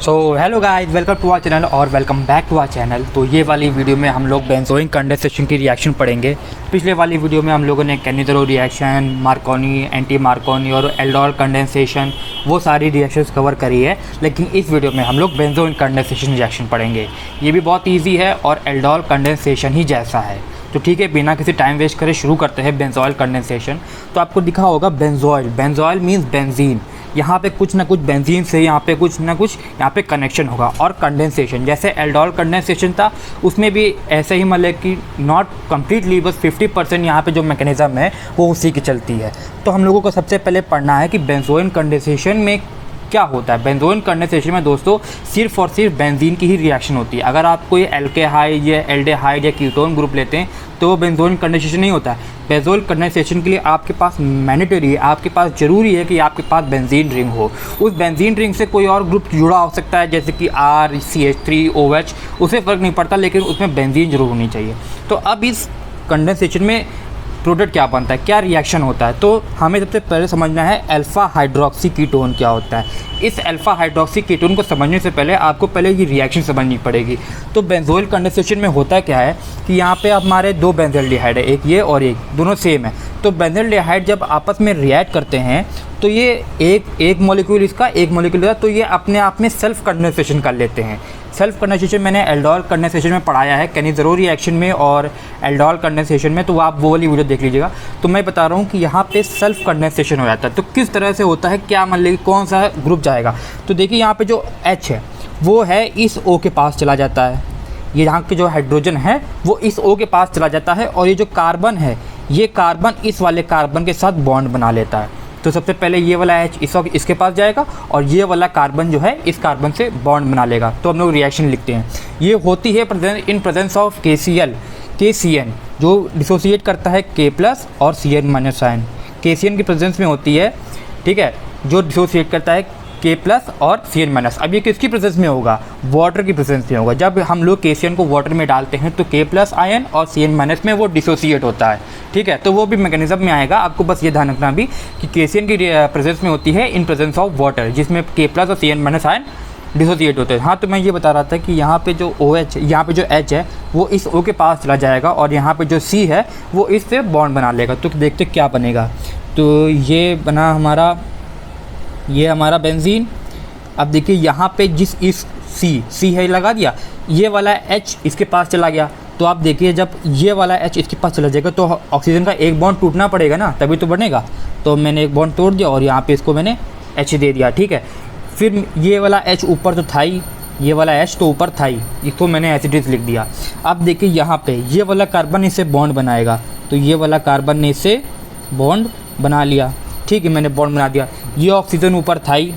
So hello guys, welcome to our channel और welcome back to our channel. तो ये वाली वीडियो में हम लोग बेंजोइक कंडेंसेशन की रिएक्शन पढ़ेंगे। पिछले वाली वीडियो में हम लोगों ने कैनिज़रो रिएक्शन, मार्कोनी, एंटी मार्कोनी और एल्डोल कंडेंसेशन वो सारी रिएक्शंस कवर करी है, लेकिन इस वीडियो में हम लोग बेंजोइक कंडेंसेशन रिएक्शन पढ़ेंगे। ये भी बहुत ईजी है और एल्डोल कंडेंसेशन ही जैसा है। तो ठीक है, बिना किसी टाइम वेस्ट करे शुरू करते हैं बेंजोइल कंडेंसेशन। तो आपको दिखा होगा बेंजोइल, बेंजोइल मीन्स बेंजीन। यहाँ पे कुछ ना कुछ बेंजीन से यहाँ पे कुछ ना कुछ यहाँ पे कनेक्शन होगा। और कंडेंसेशन जैसे एल्डोल कंडेंसेशन था, उसमें भी ऐसे ही मतलब कि नॉट कम्प्लीटली, बस 50% यहाँ पे जो मैकेनिज़्म है वो उसी की चलती है। तो हम लोगों को सबसे पहले पढ़ना है कि बेंजोइल कंडेंसेशन में क्या होता है। बेंजोइल कंडेंसेशन में दोस्तों सिर्फ और सिर्फ बेंजीन की ही रिएक्शन होती है। अगर आप कोई एल्केहाइड या एल्डेहाइड या कीटोन ग्रुप लेते हैं तो वो बेंजोइल कंडेंसेशन नहीं होता है। बेंजोइल कंडेंसेशन के लिए आपके पास मैंडेटरी है, आपके पास ज़रूरी है कि आपके पास बेंजीन रिंग हो। उस बेंजीन रिंग से कोई और ग्रुप जुड़ा हो सकता है, जैसे कि RCH3OH, उससे फ़र्क नहीं पड़ता, लेकिन उसमें बेंजीन जरूर होनी चाहिए। तो अब इस कंडेंसेशन में प्रोडक्ट क्या बनता है, क्या रिएक्शन होता है, तो हमें सबसे पहले समझना है अल्फ़ा हाइड्रोक्सी कीटोन क्या होता है। इस अल्फ़ा हाइड्रोक्सी कीटोन को समझने से पहले आपको पहले ये रिएक्शन समझनी पड़ेगी। तो बेंजोइल कंडेंसेशन में होता क्या है कि यहाँ पे हमारे दो बेंजल्डिहाइड है, एक ये और एक, दोनों सेम है। तो बेंजल्डिहाइड जब आपस में रिएक्ट करते हैं तो ये एक मॉलिक्यूल इसका, एक मॉलिक्यूल इसका, तो ये अपने आप में सेल्फ कंडेंसेशन कर लेते हैं। सेल्फ कंडेंसेशन मैंने एल्डोल कंडेंसेशन में पढ़ाया है, कैनिज़रो रिएक्शन में और एल्डोल कंडेंसेशन में, तो आप वो वाली वीडियो देख लीजिएगा। तो मैं बता रहा हूँ कि यहाँ पे सेल्फ कंडेंसेशन हो जाता है। तो किस तरह से होता है, क्या मान लीजिए कौन सा ग्रुप जाएगा। तो देखिए यहाँ पे जो H है वो है इस O के पास चला जाता है, ये यहाँ के जो हाइड्रोजन है वो इस O के पास चला जाता है, और ये जो कार्बन है ये कार्बन इस वाले कार्बन के साथ बॉन्ड बना लेता है। तो सबसे पहले ये वाला H इसके पास जाएगा और ये वाला कार्बन जो है इस कार्बन से बॉन्ड बना लेगा। तो हम लोग रिएक्शन लिखते हैं, ये होती है इन प्रेजेंस ऑफ KCN जो डिसोसिएट करता है K+ और CN- आयन। KCN की प्रेजेंस में होती है, ठीक है, जो डिसोसिएट करता है K+ और CN-। अब ये किसकी प्रेजेंस में होगा, वाटर की प्रेजेंस में होगा। जब हम लोग KCN को वाटर में डालते हैं तो K+ आयन और CN- में वो डिसोसिएट होता है, ठीक है। तो वो भी मैकेनिज्म में आएगा, आपको बस ये ध्यान रखना भी कि KCN की प्रेजेंस में होती है इन प्रेजेंस ऑफ वाटर, जिसमें K+ और CN- आयन डिसोसिएट होते हैं। हाँ, तो मैं ये बता रहा था कि यहाँ पे जो OH, यहाँ पे जो H है वो इस O के पास चला जाएगा और यहाँ पे जो C है वो इससे बॉन्ड बना लेगा। तो देखते क्या बनेगा। तो ये बना हमारा, ये हमारा बेंजीन। अब देखिए यहाँ पे जिस इस C है लगा दिया, ये वाला H इसके पास चला गया। तो आप देखिए जब ये वाला H इसके पास चला जाएगा तो ऑक्सीजन का एक बॉन्ड टूटना पड़ेगा ना, तभी तो बनेगा। तो मैंने एक बॉन्ड तोड़ दिया और यहाँ पे इसको मैंने H दे दिया, ठीक है। फिर ये वाला H ऊपर तो था ही, ये वाला H तो ऊपर था ही, इसको मैंने एसिडिस लिख दिया। अब देखिए यहाँ पे ये वाला कार्बन इससे बॉन्ड बनाएगा, तो ये वाला कार्बन ने इससे बॉन्ड बना लिया, ठीक है, मैंने बॉन्ड बना दिया। ये ऑक्सीजन ऊपर था ही,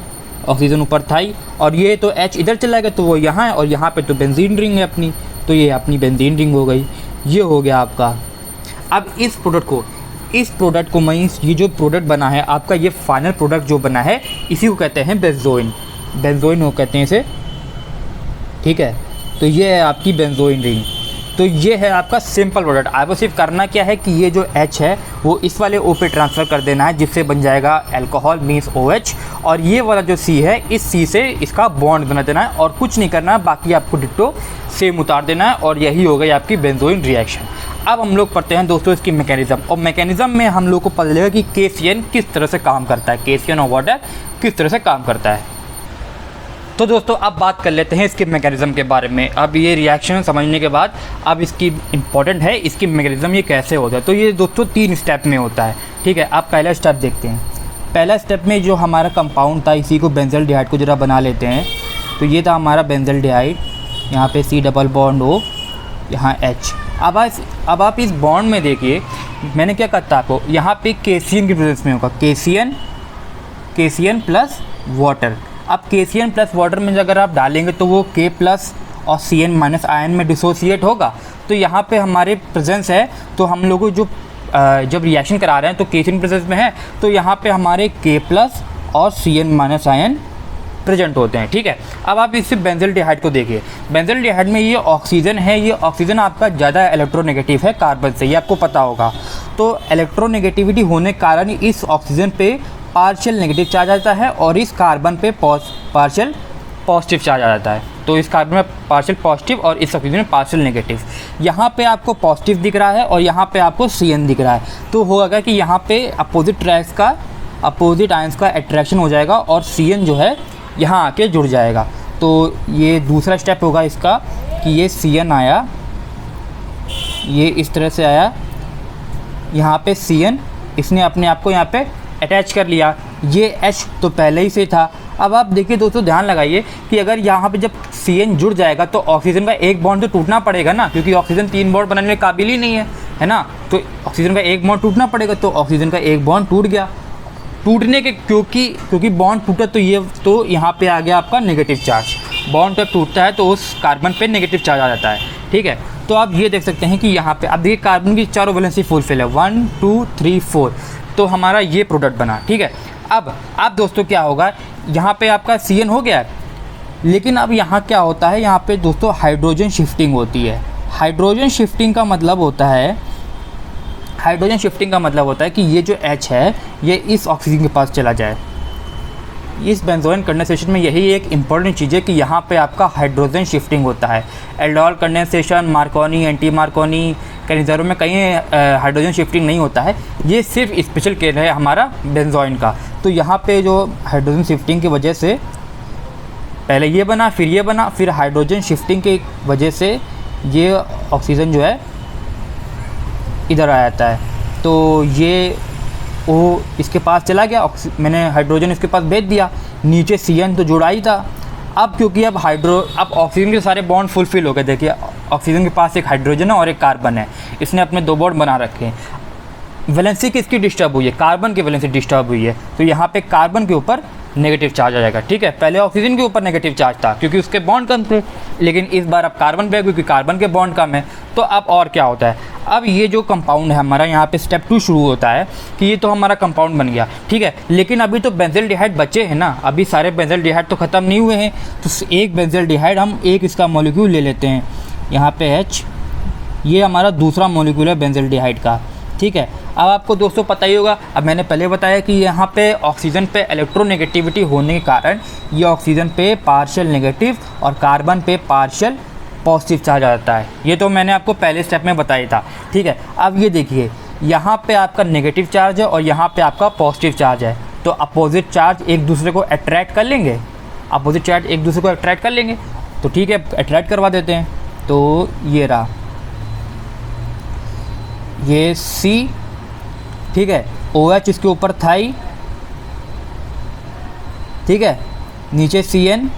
ऑक्सीजन ऊपर था ही, और ये तो H इधर चला गया तो वो यहाँ है, और यहाँ पे तो बेंजीन रिंग है अपनी, तो ये अपनी बेंजीन रिंग हो गई। ये हो गया आपका। अब इस प्रोडक्ट को मैं ये जो प्रोडक्ट बना है आपका, ये फाइनल प्रोडक्ट जो बना है इसी को कहते हैं बेंजोइन वो कहते हैं इसे, ठीक है। तो ये है आपकी बेंजोइन रिंग। तो ये है आपका सिंपल प्रोडक्ट। आपको सिर्फ करना क्या है कि ये जो H है वो इस वाले O पे ट्रांसफ़र कर देना है, जिससे बन जाएगा अल्कोहल मीन्स OH, और ये वाला जो C है इस C से इसका बॉन्ड बना देना है, और कुछ नहीं करना है, बाकी आपको डिट्टो सेम उतार देना है, और यही हो गई आपकी बेंजोइन रिएक्शन। अब हम लोग पढ़ते हैं दोस्तों इसकी मैकेनिज़्म, और मैकेनिज़्म में हम लोग को पता चलेगा कि KCN किस तरह से काम करता है, KCN और वाटर किस तरह से काम करता है। तो दोस्तों अब बात कर लेते हैं इसके मैकेनिज़्म के बारे में। अब ये रिएक्शन समझने के बाद अब इसकी इम्पॉर्टेंट है इसकी मैकेनिज़्म, ये कैसे होता है। तो ये दोस्तों 3 स्टेप में होता है, ठीक है। अब पहला स्टेप देखते हैं। पहला स्टेप में जो हमारा कंपाउंड था, इसी को बेंजल्डिहाइड को ज़रा बना लेते हैं। तो ये था हमारा बेंजल्डिहाइड, यहाँ पे C डबल बॉन्ड O, यहाँ H। अब आप इस बॉन्ड में देखिए, मैंने क्या कहा था आपको, यहाँ पे KCN की प्रेजेंस में होगा, KCN प्लस वाटर। अब KCN प्लस वाटर में अगर आप डालेंगे तो वो K+ और CN- आयन में डिसोसिएट होगा। तो यहाँ पे हमारे प्रेजेंस है, तो हम लोग जो जब रिएक्शन करा रहे हैं तो KCN प्रेजेंस में है, तो यहाँ पे हमारे K+ और CN- आयन प्रेजेंट होते हैं, ठीक है। अब आप इससे बेंजल्डिहाइड को देखिए, बेंजल्डिहाइड में ये ऑक्सीजन है, ये ऑक्सीजन आपका ज़्यादा इलेक्ट्रोनेगेटिव है कार्बन से, ये आपको पता होगा। तो इलेक्ट्रोनेगेटिविटी होने के कारण इस ऑक्सीजन पे पार्शियल नेगेटिव चार्ज आता है और इस कार्बन पे पार्शियल पॉजिटिव चार्ज आ जाता है। तो इस कार्बन में पार्शियल पॉजिटिव और इस ऑक्सीजन में पार्शियल नेगेटिव। यहाँ पे आपको पॉजिटिव दिख रहा है और यहाँ पे आपको CN दिख रहा है। तो होगा कि यहाँ पे अपोजिट आयंस का अट्रैक्शन हो जाएगा और CN जो है यहाँ आके जुड़ जाएगा। तो ये दूसरा स्टेप होगा इसका कि ये CN आया, ये इस तरह से आया, यहाँ पे CN इसने अपने आप को यहाँ पे अटैच कर लिया। ये H तो पहले ही से था। अब आप देखिए दोस्तों, ध्यान लगाइए कि अगर यहाँ पे जब CN जुड़ जाएगा तो ऑक्सीजन का एक बॉन्ड तो टूटना पड़ेगा ना, क्योंकि ऑक्सीजन 3 बॉन्ड बनाने के काबिल ही नहीं है ना। तो ऑक्सीजन का एक बॉन्ड टूटना पड़ेगा, तो ऑक्सीजन का एक बॉन्ड टूट गया। टूटने के क्योंकि बॉन्ड टूटा तो यहाँ पे आ गया आपका नेगेटिव चार्ज। बॉन्ड जब टूटता है तो उस कार्बन पे नेगेटिव चार्ज आ जाता है, ठीक है। तो आप ये देख सकते हैं कि यहाँ पे अब देखिए कार्बन की चारों वैलेंसी फुलफिल है, 1 2 3 4। तो हमारा ये प्रोडक्ट बना, ठीक है। अब दोस्तों क्या होगा, यहाँ पे आपका CN हो गया है, लेकिन अब यहाँ क्या होता है, यहाँ पे दोस्तों हाइड्रोजन शिफ्टिंग होती है। हाइड्रोजन शिफ्टिंग का मतलब होता है कि ये जो H है ये इस ऑक्सीजन के पास चला जाए। इस बेंजोइन कंडेंसेशन में यही एक इम्पॉर्टेंट चीज़ है कि यहाँ पे आपका हाइड्रोजन शिफ्टिंग होता है। Aldol condensation, Marconi, anti Marconi, Cannizzaro में कहीं हाइड्रोजन शिफ्टिंग नहीं होता है। ये सिर्फ स्पेशल केस है हमारा बेंजोइन का। तो यहाँ पे जो हाइड्रोजन शिफ्टिंग की वजह से पहले ये बना, फिर ये बना, फिर हाइड्रोजन शिफ्टिंग की वजह से ये ऑक्सीजन जो है इधर आ जाता है। तो ये वो इसके पास चला गया, मैंने हाइड्रोजन इसके पास भेज दिया, नीचे CN तो जुड़ा ही था। अब क्योंकि अब ऑक्सीजन के सारे बॉन्ड फुलफिल हो गए। देखिए ऑक्सीजन के पास एक हाइड्रोजन है और एक कार्बन है, इसने अपने 2 बॉन्ड बना रखे हैं। वैलेंसी किसकी डिस्टर्ब हुई है, कार्बन की वैलेंसी डिस्टर्ब हुई है। तो यहाँ पे कार्बन के ऊपर नेगेटिव चार्ज आ जाएगा, ठीक है। पहले ऑक्सीजन के ऊपर नेगेटिव चार्ज था क्योंकि उसके बॉन्ड कम थे, लेकिन इस बार अब कार्बन पे क्योंकि कार्बन के बॉन्ड कम है। तो अब और क्या होता है, अब ये जो कंपाउंड है हमारा, यहाँ पे स्टेप 2 शुरू होता है कि ये तो हमारा कंपाउंड बन गया, ठीक है। लेकिन अभी तो बेंजल्डिहाइड बचे हैं ना, अभी सारे बेंजल्डिहाइड तो ख़त्म नहीं हुए हैं। तो एक बेंजल्डिहाइड हम एक इसका मॉलिक्यूल ले लेते हैं, यहाँ पे H, ये हमारा दूसरा मॉलिक्यूल है बेंजल्डिहाइड का, ठीक है। अब आपको दोस्तों पता ही होगा, अब मैंने पहले बताया कि यहाँ पे ऑक्सीजन पे इलेक्ट्रोनेगेटिविटी होने के कारण ये ऑक्सीजन पे पार्शियल नेगेटिव और कार्बन पे पार्शियल पॉजिटिव चार्ज आ जाता है। ये तो मैंने आपको पहले स्टेप में बताया था, ठीक है। अब ये देखिए, यहाँ पे आपका नेगेटिव चार्ज है और यहाँ पे आपका पॉजिटिव चार्ज है। तो अपोजिट चार्ज एक दूसरे को अट्रैक्ट कर लेंगे, तो ठीक है, अट्रैक्ट करवा देते हैं। तो ये रहा, ये C, ठीक है, OH इसके ऊपर था ही, ठीक है, नीचे CN।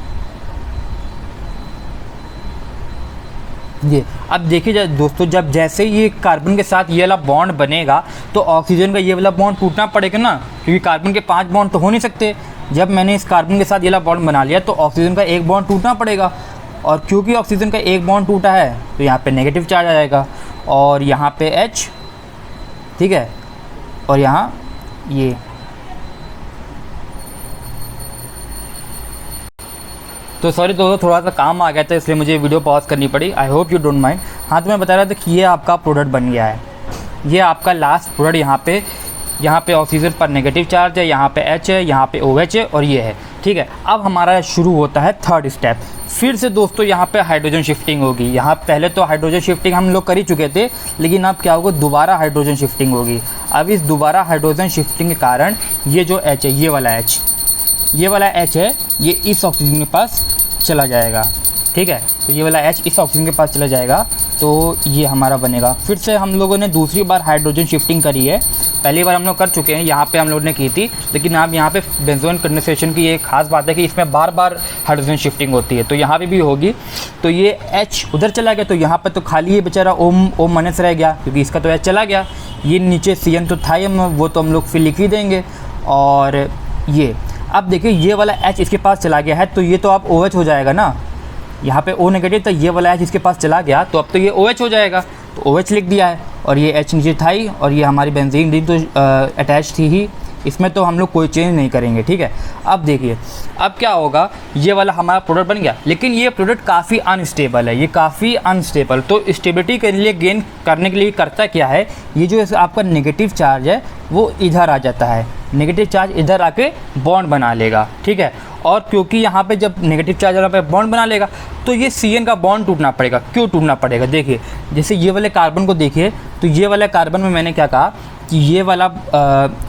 ये अब देखिए दोस्तों, जब जैसे ये कार्बन के साथ ये वाला बॉन्ड बनेगा तो ऑक्सीजन का ये वाला बॉन्ड टूटना पड़ेगा ना, क्योंकि कार्बन के 5 बॉन्ड तो हो नहीं सकते। जब मैंने इस कार्बन के साथ ये वाला बॉन्ड बना लिया तो ऑक्सीजन का एक बॉन्ड टूटना पड़ेगा, और क्योंकि ऑक्सीजन का एक बॉन्ड टूटा है तो यहाँ पे नेगेटिव चार्ज आ जाएगा, और यहाँ पे H, ठीक है, और यहाँ ये। तो सॉरी दोस्तों, थोड़ा सा काम आ गया था इसलिए मुझे वीडियो पॉज करनी पड़ी। I hope you don't mind. हाँ, तो मैं बता रहा था कि ये आपका प्रोडक्ट बन गया है, ये आपका लास्ट प्रोडक्ट। यहाँ पे ऑक्सीजन पर नेगेटिव चार्ज है, यहाँ पे H है, यहाँ पे OH है और ये है, ठीक है। अब हमारा शुरू होता है 3rd स्टेप। फिर से दोस्तों यहाँ पे हाइड्रोजन शिफ्टिंग होगी। यहाँ पहले तो हाइड्रोजन शिफ्टिंग हम लोग कर ही चुके थे, लेकिन अब क्या होगा, दोबारा हाइड्रोजन शिफ्टिंग होगी। अब इस दोबारा हाइड्रोजन शिफ्टिंग के कारण ये जो H है, ये वाला H है, ये इस ऑक्सीजन के पास चला जाएगा, ठीक है। तो ये वाला H इस ऑक्सीजन के पास चला जाएगा, तो ये हमारा बनेगा। फिर से हम लोगों ने दूसरी बार हाइड्रोजन शिफ्टिंग करी है, पहली बार हम लोग कर चुके हैं, यहाँ पे हम लोगों ने की थी, लेकिन अब यहाँ पे बेंजोइन कंडेंसेशन की एक खास बात है कि इसमें बार बार हाइड्रोजन शिफ्टिंग होती है, तो यहाँ पे भी होगी। तो ये H उधर चला गया, तो यहाँ पर तो खाली ये बेचारा O माइनस रह गया, क्योंकि इसका तो H चला गया। ये नीचे CN तो था ही, वो तो हम लोग फिर लिख ही देंगे। और ये अब देखिए, ये वाला H इसके पास चला गया है, तो ये तो अब OH हो जाएगा ना, यहाँ पे O नेगेटिव, तो ये वाला H इसके पास चला गया, तो अब तो ये OH हो जाएगा। तो OH लिख दिया है, और ये H नीचे था ही, और ये हमारी बेंजीन रिंग तो अटैच थी ही इसमें तो हम लोग कोई चेंज नहीं करेंगे, ठीक है। अब देखिए अब क्या होगा, ये वाला हमारा प्रोडक्ट बन गया, लेकिन ये प्रोडक्ट काफ़ी अनस्टेबल है, ये काफ़ी अनस्टेबल। तो स्टेबिलिटी के लिए गेन करने के लिए करता क्या है, ये जो आपका नेगेटिव चार्ज है वो इधर आ जाता है, नेगेटिव चार्ज इधर आके बॉन्ड बना लेगा, ठीक है। और क्योंकि यहाँ पे जब नेगेटिव चार्ज यहाँ पे बॉन्ड बना लेगा तो ये CN का बॉन्ड टूटना पड़ेगा। क्यों टूटना पड़ेगा, देखिए जैसे ये वाले कार्बन को देखिए, तो ये वाले कार्बन में मैंने क्या कहा कि ये वाला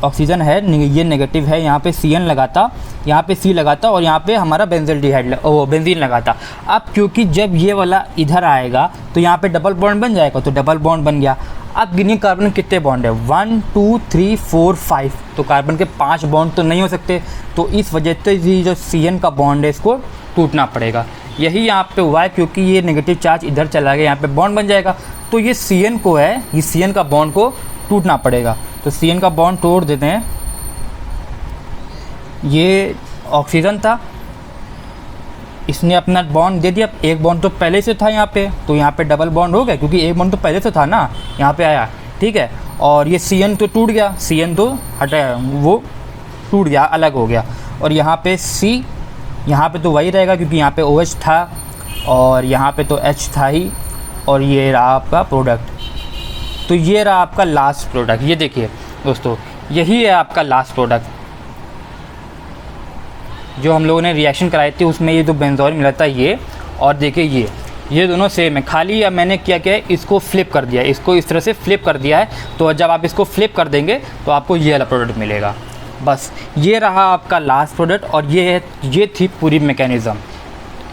ऑक्सीजन है, ये नेगेटिव है, यहाँ पे CN लगाता, यहाँ पे C लगाता और यहाँ पे हमारा बेंजीन लगाता। अब क्योंकि जब ये वाला इधर आएगा तो यहाँ पे डबल बॉन्ड बन जाएगा, तो डबल बॉन्ड बन गया। अब गिनिए कार्बन कितने बॉन्ड है, 1 2 3 4 5, तो कार्बन के 5 बॉन्ड तो नहीं हो सकते, तो इस वजह से ये जो CN का बॉन्ड है इसको टूटना पड़ेगा। यही यहाँ पे हुआ है, क्योंकि ये नेगेटिव चार्ज इधर चला गया, यहाँ पे बॉन्ड बन जाएगा, तो ये CN को है, ये CN का बॉन्ड को टूटना पड़ेगा। तो CN का बॉन्ड तोड़ देते हैं। ये ऑक्सीजन था, इसने अपना बॉन्ड दे दिया, एक बॉन्ड तो पहले से था यहाँ पे, तो यहाँ पे डबल बॉन्ड हो गया, क्योंकि एक बॉन्ड तो पहले से था ना, यहाँ पे आया, ठीक है। और ये CN तो टूट गया, CN तो हटाया, वो टूट गया, अलग हो गया। और यहाँ पे C, यहाँ पे तो वही रहेगा क्योंकि यहाँ पे OH था और यहाँ पे तो H था ही, और ये रहा आपका प्रोडक्ट। तो ये रहा आपका लास्ट प्रोडक्ट। ये देखिए दोस्तों, यही है आपका लास्ट प्रोडक्ट जो हम लोगों ने रिएक्शन कराई थी, उसमें ये जो बेंजोइन मिला था ये, और देखिए ये दोनों सेम है, खाली अब मैंने क्या किया है, इसको फ्लिप कर दिया है, इसको इस तरह से फ्लिप कर दिया है। तो जब आप इसको फ्लिप कर देंगे तो आपको ये वाला प्रोडक्ट मिलेगा। बस ये रहा आपका लास्ट प्रोडक्ट, और ये थी पूरी मैकेनिज़्म।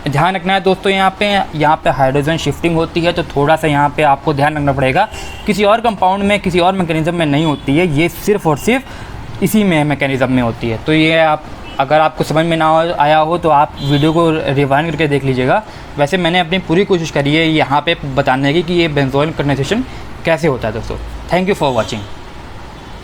ध्यान रखना है दोस्तों, यहाँ पे हाइड्रोजन शिफ्टिंग होती है, तो थोड़ा सा यहाँ पे आपको ध्यान रखना पड़ेगा। किसी और कंपाउंड में, किसी और मैकेनिज़्म में नहीं होती है, ये सिर्फ़ और सिर्फ इसी में मैकेनिज़्म में होती है। तो ये आप, अगर आपको समझ में ना आया हो तो आप वीडियो को रिवाइंड करके देख लीजिएगा। वैसे मैंने अपनी पूरी कोशिश करी है यहाँ पे बताने की कि ये बेंजोइल कंडेंसेशन कैसे होता है दोस्तों। Thank you for watching.